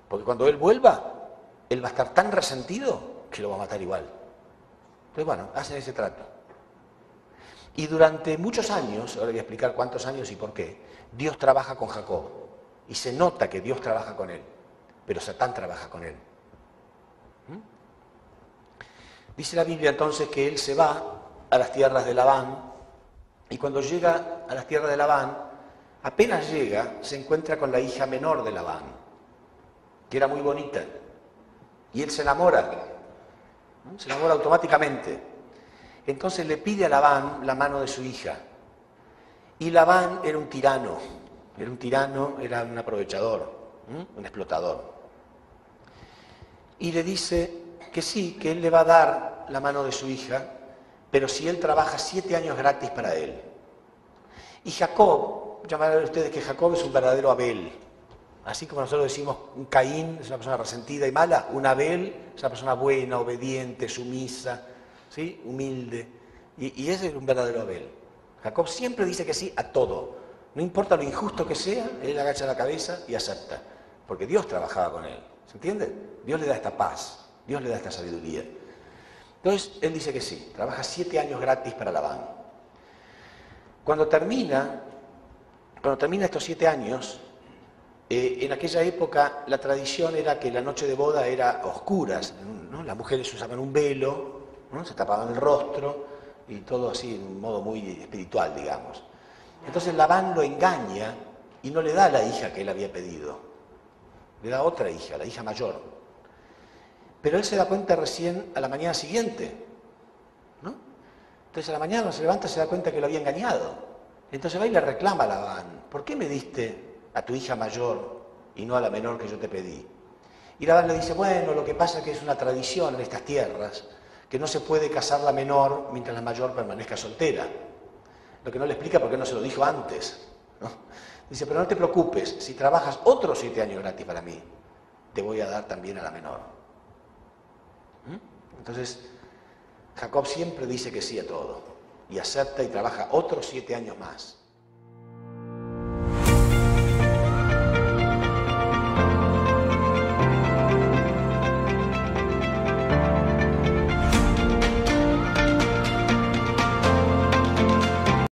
Porque cuando él vuelva, él va a estar tan resentido que lo va a matar igual. Entonces, bueno, hacen ese trato. Y durante muchos años, ahora voy a explicar cuántos años y por qué, Dios trabaja con Jacob. Y se nota que Dios trabaja con él, pero Satán trabaja con él. Dice la Biblia entonces que él se va a las tierras de Labán, y cuando llega a las tierras de Labán, apenas llega, se encuentra con la hija menor de Labán, que era muy bonita, y él se enamora automáticamente. Entonces le pide a Labán la mano de su hija, y Labán era un tirano, era un aprovechador, un explotador. Y le dice que sí, que él le va a dar la mano de su hija, pero si él trabaja 7 años gratis para él. Y Jacob, llamarán ustedes que Jacob es un verdadero Abel. Así como nosotros decimos un Caín es una persona resentida y mala, un Abel es una persona buena, obediente, sumisa, ¿sí? Humilde. Y ese es un verdadero Abel. Jacob siempre dice que sí a todo. No importa lo injusto que sea, él agacha la cabeza y acepta. Porque Dios trabajaba con él. ¿Se entiende? Dios le da esta paz. Dios le da esta sabiduría. Entonces, él dice que sí, trabaja 7 años gratis para Labán. Cuando termina estos 7 años, en aquella época la tradición era que la noche de boda era a oscuras, ¿no? Las mujeres usaban un velo, ¿no? Se tapaban el rostro y todo así en un modo muy espiritual, digamos. Entonces Labán lo engaña y no le da la hija que él había pedido, le da otra hija, la hija mayor. Pero él se da cuenta recién a la mañana siguiente, ¿no? Entonces a la mañana cuando se levanta se da cuenta que lo había engañado. Entonces va y le reclama a Labán, ¿por qué me diste a tu hija mayor y no a la menor que yo te pedí? Y Labán le dice, bueno, lo que pasa es que es una tradición en estas tierras, que no se puede casar la menor mientras la mayor permanezca soltera. Lo que no le explica por qué no se lo dijo antes, ¿no? Dice, pero no te preocupes, si trabajas otros 7 años gratis para mí, te voy a dar también a la menor. Entonces, Jacob siempre dice que sí a todo, y acepta y trabaja otros 7 años más.